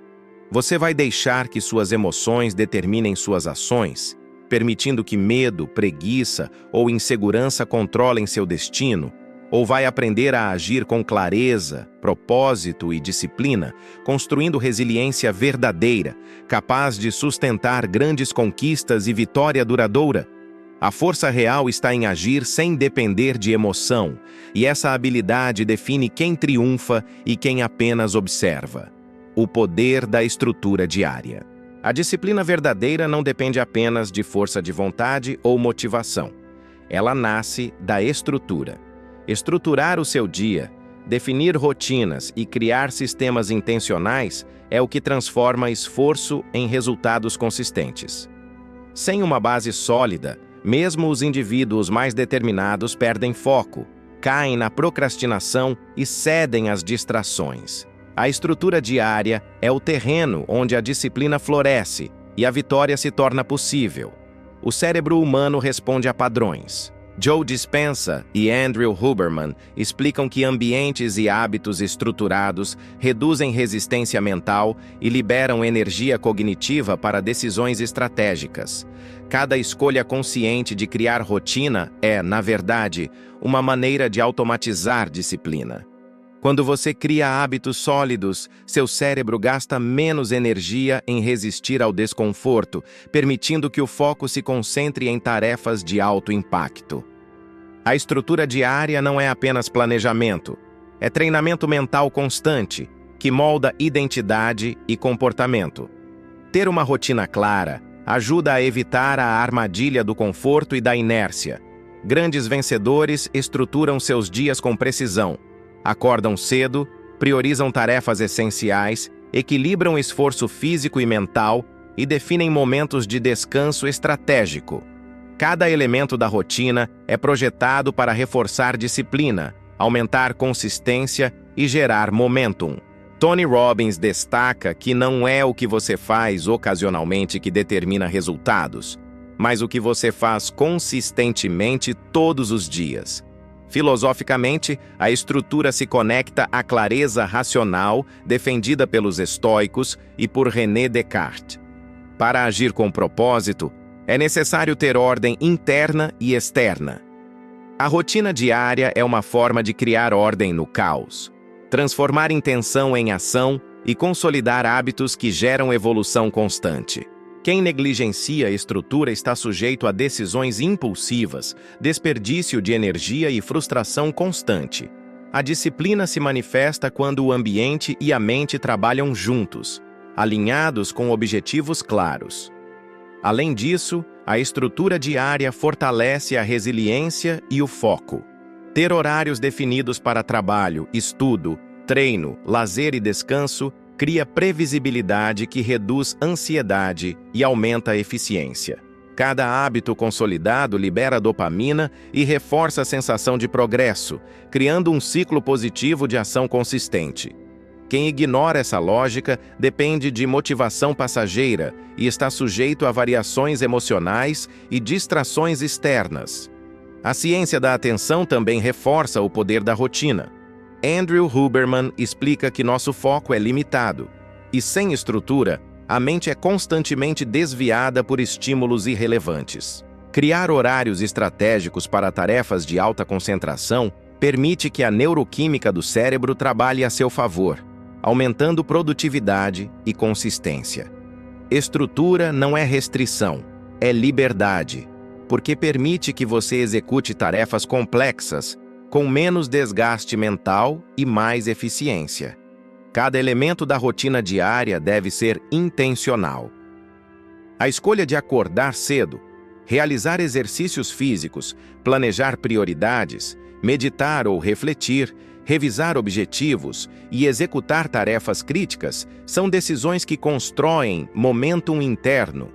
Você vai deixar que suas emoções determinem suas ações, permitindo que medo, preguiça ou insegurança controlem seu destino? Ou vai aprender a agir com clareza, propósito e disciplina, construindo resiliência verdadeira, capaz de sustentar grandes conquistas e vitória duradoura? A força real está em agir sem depender de emoção, e essa habilidade define quem triunfa e quem apenas observa. O poder da estrutura diária. A disciplina verdadeira não depende apenas de força de vontade ou motivação. Ela nasce da estrutura. Estruturar o seu dia, definir rotinas e criar sistemas intencionais é o que transforma esforço em resultados consistentes. Sem uma base sólida, mesmo os indivíduos mais determinados perdem foco, caem na procrastinação e cedem às distrações. A estrutura diária é o terreno onde a disciplina floresce e a vitória se torna possível. O cérebro humano responde a padrões. Joe Dispenza e Andrew Huberman explicam que ambientes e hábitos estruturados reduzem resistência mental e liberam energia cognitiva para decisões estratégicas. Cada escolha consciente de criar rotina é, na verdade, uma maneira de automatizar disciplina. Quando você cria hábitos sólidos, seu cérebro gasta menos energia em resistir ao desconforto, permitindo que o foco se concentre em tarefas de alto impacto. A estrutura diária não é apenas planejamento, é treinamento mental constante, que molda identidade e comportamento. Ter uma rotina clara ajuda a evitar a armadilha do conforto e da inércia. Grandes vencedores estruturam seus dias com precisão. Acordam cedo, priorizam tarefas essenciais, equilibram esforço físico e mental e definem momentos de descanso estratégico. Cada elemento da rotina é projetado para reforçar disciplina, aumentar consistência e gerar momentum. Tony Robbins destaca que não é o que você faz ocasionalmente que determina resultados, mas o que você faz consistentemente todos os dias. Filosoficamente, a estrutura se conecta à clareza racional defendida pelos estoicos e por René Descartes. Para agir com propósito, é necessário ter ordem interna e externa. A rotina diária é uma forma de criar ordem no caos, transformar intenção em ação e consolidar hábitos que geram evolução constante. Quem negligencia a estrutura está sujeito a decisões impulsivas, desperdício de energia e frustração constante. A disciplina se manifesta quando o ambiente e a mente trabalham juntos, alinhados com objetivos claros. Além disso, a estrutura diária fortalece a resiliência e o foco. Ter horários definidos para trabalho, estudo, treino, lazer e descanso cria previsibilidade que reduz ansiedade e aumenta a eficiência. Cada hábito consolidado libera dopamina e reforça a sensação de progresso, criando um ciclo positivo de ação consistente. Quem ignora essa lógica depende de motivação passageira e está sujeito a variações emocionais e distrações externas. A ciência da atenção também reforça o poder da rotina. Andrew Huberman explica que nosso foco é limitado, e sem estrutura, a mente é constantemente desviada por estímulos irrelevantes. Criar horários estratégicos para tarefas de alta concentração permite que a neuroquímica do cérebro trabalhe a seu favor, aumentando produtividade e consistência. Estrutura não é restrição, é liberdade, porque permite que você execute tarefas complexas com menos desgaste mental e mais eficiência. Cada elemento da rotina diária deve ser intencional. A escolha de acordar cedo, realizar exercícios físicos, planejar prioridades, meditar ou refletir, revisar objetivos e executar tarefas críticas são decisões que constroem momentum interno.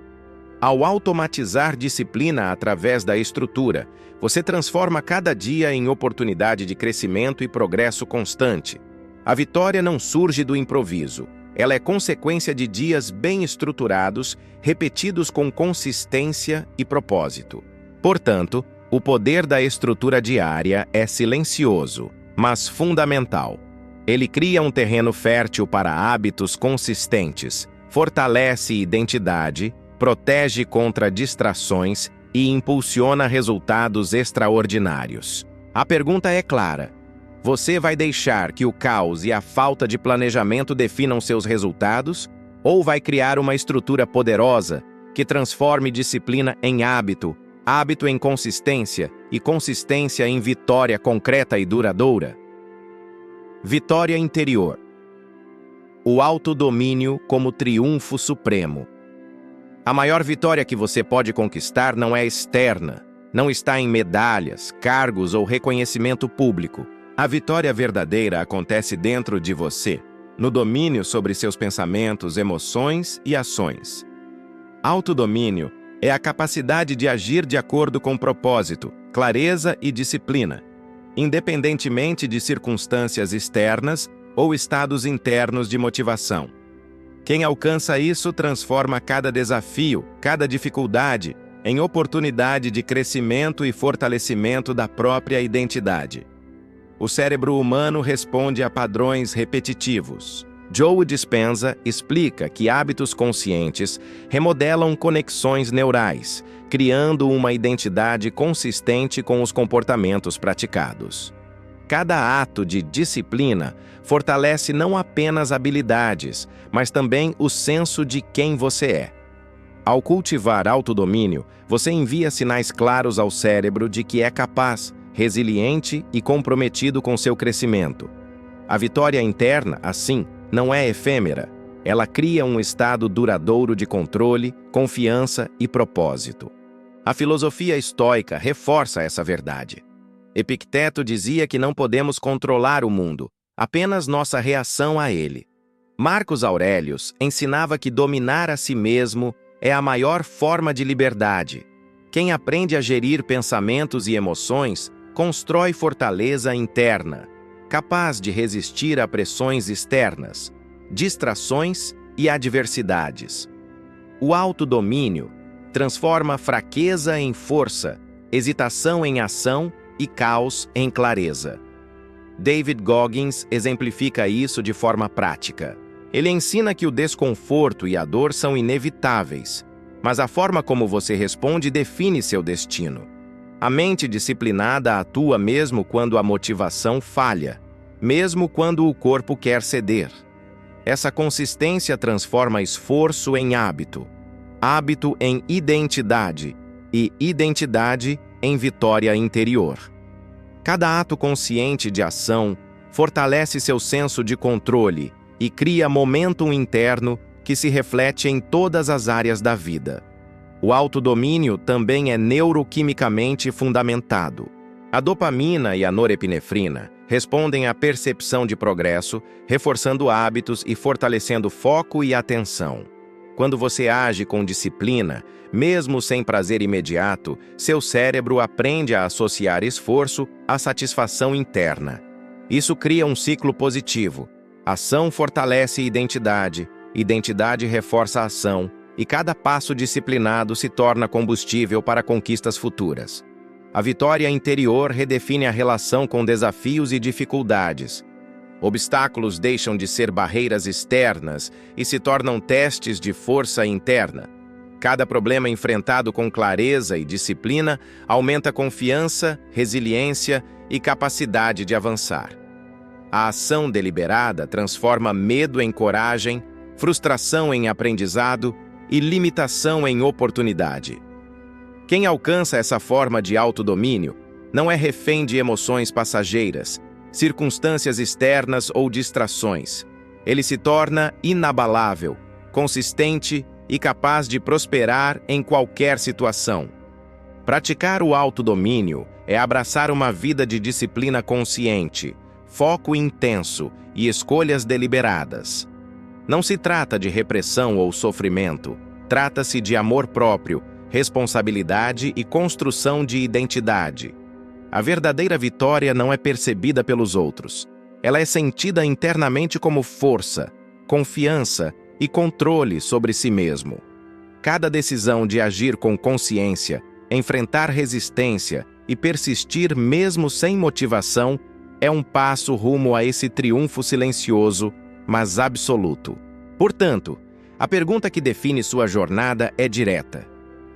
Ao automatizar disciplina através da estrutura, você transforma cada dia em oportunidade de crescimento e progresso constante. A vitória não surge do improviso. Ela é consequência de dias bem estruturados, repetidos com consistência e propósito. Portanto, o poder da estrutura diária é silencioso, mas fundamental. Ele cria um terreno fértil para hábitos consistentes, fortalece identidade, protege contra distrações e impulsiona resultados extraordinários. A pergunta é clara: você vai deixar que o caos e a falta de planejamento definam seus resultados? Ou vai criar uma estrutura poderosa que transforme disciplina em hábito, hábito em consistência e consistência em vitória concreta e duradoura? Vitória interior. O autodomínio como triunfo supremo. A maior vitória que você pode conquistar não é externa, não está em medalhas, cargos ou reconhecimento público. A vitória verdadeira acontece dentro de você, no domínio sobre seus pensamentos, emoções e ações. Autodomínio é a capacidade de agir de acordo com propósito, clareza e disciplina, independentemente de circunstâncias externas ou estados internos de motivação. Quem alcança isso transforma cada desafio, cada dificuldade, em oportunidade de crescimento e fortalecimento da própria identidade. O cérebro humano responde a padrões repetitivos. Joe Dispenza explica que hábitos conscientes remodelam conexões neurais, criando uma identidade consistente com os comportamentos praticados. Cada ato de disciplina fortalece não apenas habilidades, mas também o senso de quem você é. Ao cultivar autodomínio, você envia sinais claros ao cérebro de que é capaz, resiliente e comprometido com seu crescimento. A vitória interna, assim, não é efêmera. Ela cria um estado duradouro de controle, confiança e propósito. A filosofia estoica reforça essa verdade. Epicteto dizia que não podemos controlar o mundo, apenas nossa reação a ele. Marcos Aurelius ensinava que dominar a si mesmo é a maior forma de liberdade. Quem aprende a gerir pensamentos e emoções constrói fortaleza interna, capaz de resistir a pressões externas, distrações e adversidades. O autodomínio transforma fraqueza em força, hesitação em ação e caos em clareza. David Goggins exemplifica isso de forma prática. Ele ensina que o desconforto e a dor são inevitáveis, mas a forma como você responde define seu destino. A mente disciplinada atua mesmo quando a motivação falha, mesmo quando o corpo quer ceder. Essa consistência transforma esforço em hábito, hábito em identidade e identidade em vitória interior. Cada ato consciente de ação fortalece seu senso de controle e cria momentum interno que se reflete em todas as áreas da vida. O autodomínio também é neuroquimicamente fundamentado. A dopamina e a norepinefrina respondem à percepção de progresso, reforçando hábitos e fortalecendo foco e atenção. Quando você age com disciplina, mesmo sem prazer imediato, seu cérebro aprende a associar esforço à satisfação interna. Isso cria um ciclo positivo. Ação fortalece identidade, identidade reforça a ação, e cada passo disciplinado se torna combustível para conquistas futuras. A vitória interior redefine a relação com desafios e dificuldades. Obstáculos deixam de ser barreiras externas e se tornam testes de força interna. Cada problema enfrentado com clareza e disciplina aumenta confiança, resiliência e capacidade de avançar. A ação deliberada transforma medo em coragem, frustração em aprendizado e limitação em oportunidade. Quem alcança essa forma de autodomínio não é refém de emoções passageiras, circunstâncias externas ou distrações. Ele se torna inabalável, consistente e capaz de prosperar em qualquer situação. Praticar o autodomínio é abraçar uma vida de disciplina consciente, foco intenso e escolhas deliberadas. Não se trata de repressão ou sofrimento, trata-se de amor próprio, responsabilidade e construção de identidade. A verdadeira vitória não é percebida pelos outros. Ela é sentida internamente como força, confiança e controle sobre si mesmo. Cada decisão de agir com consciência, enfrentar resistência e persistir mesmo sem motivação é um passo rumo a esse triunfo silencioso, mas absoluto. Portanto, a pergunta que define sua jornada é direta.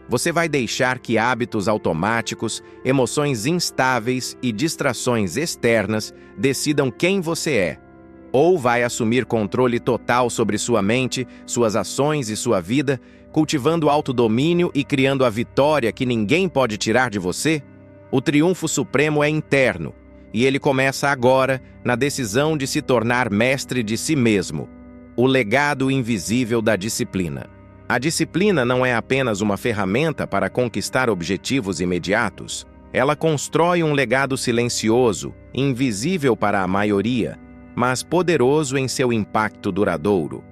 Você vai deixar que hábitos automáticos, emoções instáveis e distrações externas decidam quem você é? Ou vai assumir controle total sobre sua mente, suas ações e sua vida, cultivando autodomínio e criando a vitória que ninguém pode tirar de você? O triunfo supremo é interno, e ele começa agora na decisão de se tornar mestre de si mesmo, o legado invisível da disciplina. A disciplina não é apenas uma ferramenta para conquistar objetivos imediatos. Ela constrói um legado silencioso, invisível para a maioria, mas poderoso em seu impacto duradouro.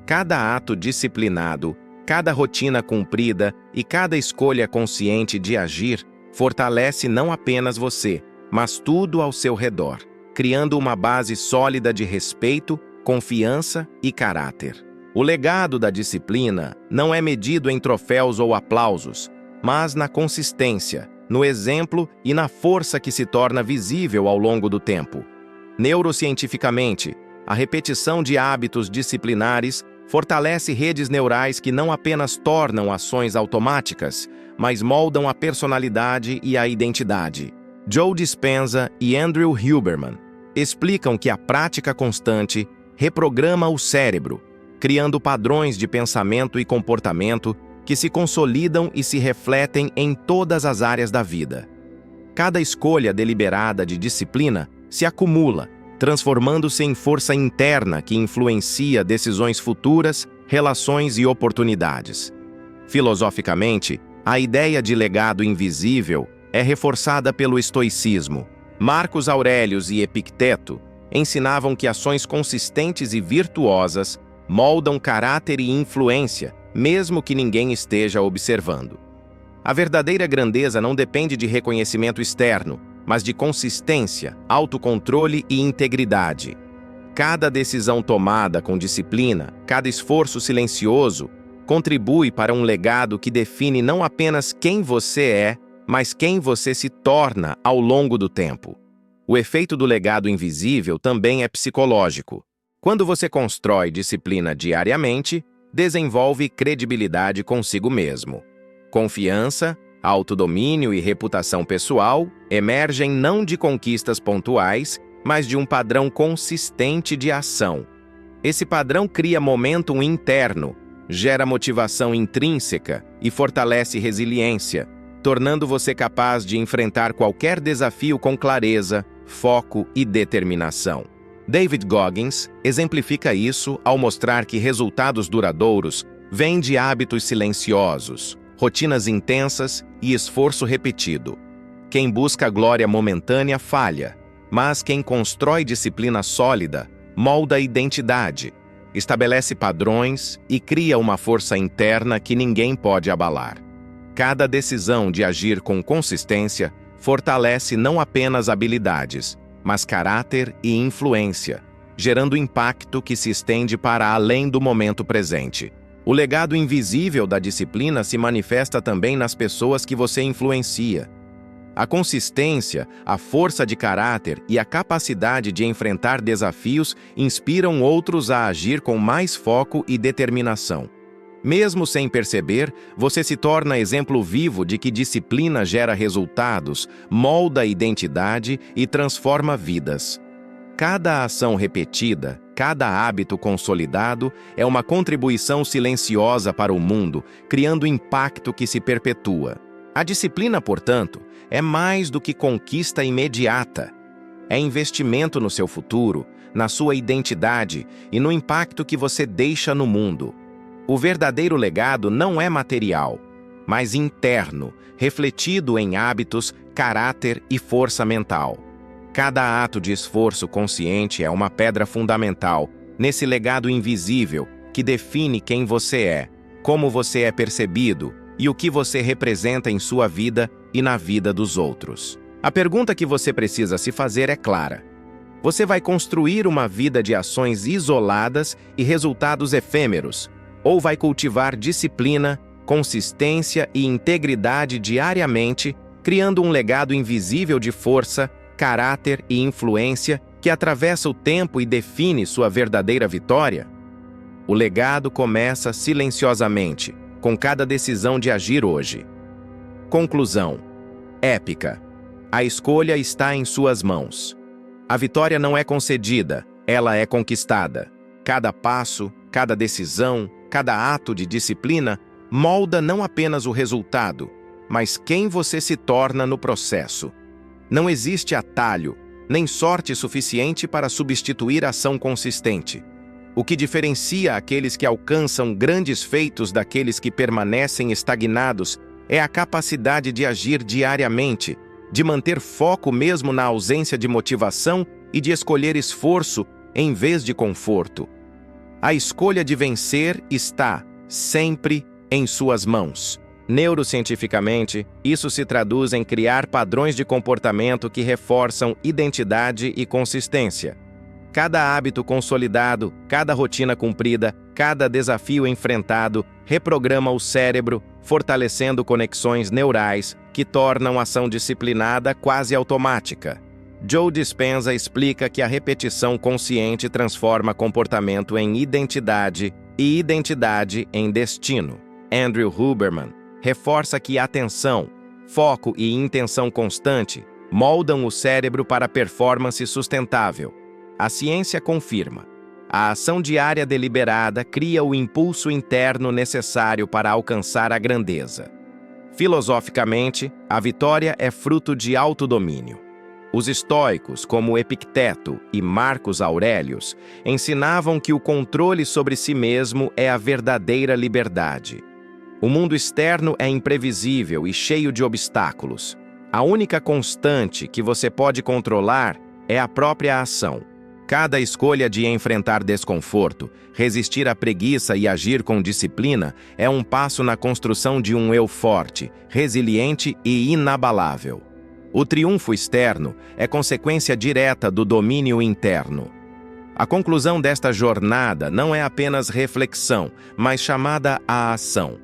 Cada ato disciplinado, cada rotina cumprida e cada escolha consciente de agir fortalece não apenas você, mas tudo ao seu redor, criando uma base sólida de respeito, confiança e caráter. O legado da disciplina não é medido em troféus ou aplausos, mas na consistência, no exemplo e na força que se torna visível ao longo do tempo. Neurocientificamente, a repetição de hábitos disciplinares fortalece redes neurais que não apenas tornam ações automáticas, mas moldam a personalidade e a identidade. Joe Dispenza e Andrew Huberman explicam que a prática constante reprograma o cérebro, criando padrões de pensamento e comportamento que se consolidam e se refletem em todas as áreas da vida. Cada escolha deliberada de disciplina se acumula, transformando-se em força interna que influencia decisões futuras, relações e oportunidades. Filosoficamente, a ideia de legado invisível é reforçada pelo estoicismo. Marcos Aurelius e Epicteto ensinavam que ações consistentes e virtuosas moldam caráter e influência, mesmo que ninguém esteja observando. A verdadeira grandeza não depende de reconhecimento externo, mas de consistência, autocontrole e integridade. Cada decisão tomada com disciplina, cada esforço silencioso, contribui para um legado que define não apenas quem você é, mas quem você se torna ao longo do tempo. O efeito do legado invisível também é psicológico. Quando você constrói disciplina diariamente, desenvolve credibilidade consigo mesmo. Confiança, autodomínio e reputação pessoal emergem não de conquistas pontuais, mas de um padrão consistente de ação. Esse padrão cria momentum interno, gera motivação intrínseca e fortalece resiliência, tornando você capaz de enfrentar qualquer desafio com clareza, foco e determinação. David Goggins exemplifica isso ao mostrar que resultados duradouros vêm de hábitos silenciosos, rotinas intensas e esforço repetido. Quem busca glória momentânea falha, mas quem constrói disciplina sólida molda a identidade, estabelece padrões e cria uma força interna que ninguém pode abalar. Cada decisão de agir com consistência fortalece não apenas habilidades, mas caráter e influência, gerando impacto que se estende para além do momento presente. O legado invisível da disciplina se manifesta também nas pessoas que você influencia. A consistência, a força de caráter e a capacidade de enfrentar desafios inspiram outros a agir com mais foco e determinação. Mesmo sem perceber, você se torna exemplo vivo de que disciplina gera resultados, molda a identidade e transforma vidas. Cada ação repetida, cada hábito consolidado é uma contribuição silenciosa para o mundo, criando impacto que se perpetua. A disciplina, portanto, é mais do que conquista imediata. É investimento no seu futuro, na sua identidade e no impacto que você deixa no mundo. O verdadeiro legado não é material, mas interno, refletido em hábitos, caráter e força mental. Cada ato de esforço consciente é uma pedra fundamental nesse legado invisível que define quem você é, como você é percebido e o que você representa em sua vida e na vida dos outros. A pergunta que você precisa se fazer é clara. Você vai construir uma vida de ações isoladas e resultados efêmeros, ou vai cultivar disciplina, consistência e integridade diariamente, criando um legado invisível de força, caráter e influência que atravessa o tempo e define sua verdadeira vitória? O legado começa silenciosamente, com cada decisão de agir hoje. Conclusão. Épica. A escolha está em suas mãos. A vitória não é concedida, ela é conquistada. Cada passo, cada decisão, cada ato de disciplina molda não apenas o resultado, mas quem você se torna no processo. Não existe atalho, nem sorte suficiente para substituir a ação consistente. O que diferencia aqueles que alcançam grandes feitos daqueles que permanecem estagnados é a capacidade de agir diariamente, de manter foco mesmo na ausência de motivação e de escolher esforço em vez de conforto. A escolha de vencer está, sempre, em suas mãos. Neurocientificamente, isso se traduz em criar padrões de comportamento que reforçam identidade e consistência. Cada hábito consolidado, cada rotina cumprida, cada desafio enfrentado reprograma o cérebro, fortalecendo conexões neurais que tornam a ação disciplinada quase automática. Joe Dispenza explica que a repetição consciente transforma comportamento em identidade e identidade em destino. Andrew Huberman reforça que atenção, foco e intenção constante moldam o cérebro para performance sustentável. A ciência confirma. A ação diária deliberada cria o impulso interno necessário para alcançar a grandeza. Filosoficamente, a vitória é fruto de autodomínio. Os estoicos, como Epicteto e Marcos Aurelius, ensinavam que o controle sobre si mesmo é a verdadeira liberdade. O mundo externo é imprevisível e cheio de obstáculos. A única constante que você pode controlar é a própria ação. Cada escolha de enfrentar desconforto, resistir à preguiça e agir com disciplina é um passo na construção de um eu forte, resiliente e inabalável. O triunfo externo é consequência direta do domínio interno. A conclusão desta jornada não é apenas reflexão, mas chamada à ação.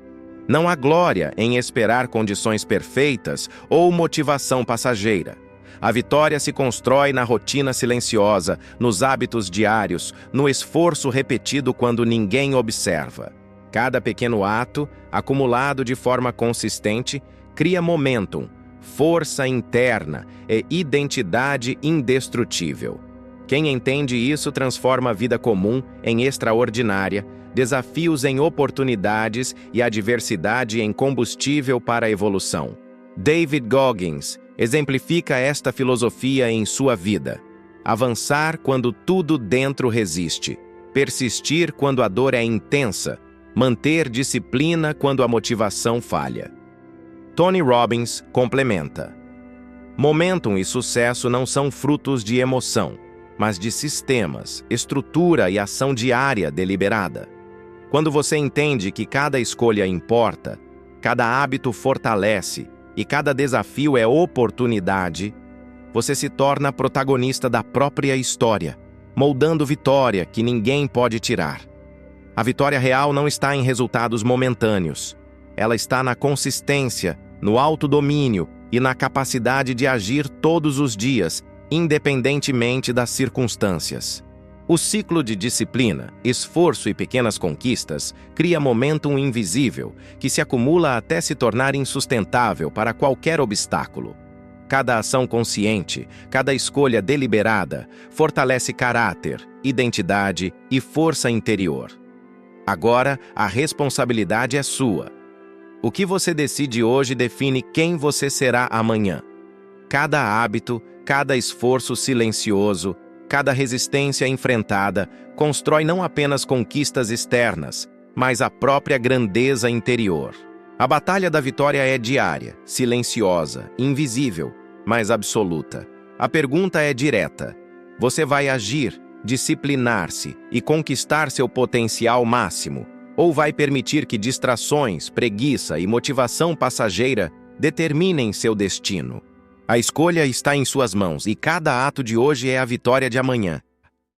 Não há glória em esperar condições perfeitas ou motivação passageira. A vitória se constrói na rotina silenciosa, nos hábitos diários, no esforço repetido quando ninguém observa. Cada pequeno ato, acumulado de forma consistente, cria momentum, força interna e identidade indestrutível. Quem entende isso transforma a vida comum em extraordinária, desafios em oportunidades e adversidade em combustível para a evolução. David Goggins exemplifica esta filosofia em sua vida. Avançar quando tudo dentro resiste. Persistir quando a dor é intensa. manter disciplina quando a motivação falha. Tony Robbins complementa: momentum e sucesso não são frutos de emoção, mas de sistemas, estrutura e ação diária deliberada. Quando você entende que cada escolha importa, cada hábito fortalece e cada desafio é oportunidade, você se torna protagonista da própria história, moldando vitória que ninguém pode tirar. A vitória real não está em resultados momentâneos. Ela está na consistência, no autodomínio e na capacidade de agir todos os dias, independentemente das circunstâncias. O ciclo de disciplina, esforço e pequenas conquistas cria momentum invisível, que se acumula até se tornar insustentável para qualquer obstáculo. Cada ação consciente, cada escolha deliberada, fortalece caráter, identidade e força interior. Agora, a responsabilidade é sua. O que você decide hoje define quem você será amanhã. Cada hábito, cada esforço silencioso, cada resistência enfrentada constrói não apenas conquistas externas, mas a própria grandeza interior. A batalha da vitória é diária, silenciosa, invisível, mas absoluta. A pergunta é direta: você vai agir, disciplinar-se e conquistar seu potencial máximo, ou vai permitir que distrações, preguiça e motivação passageira determinem seu destino? A escolha está em suas mãos e cada ato de hoje é a vitória de amanhã.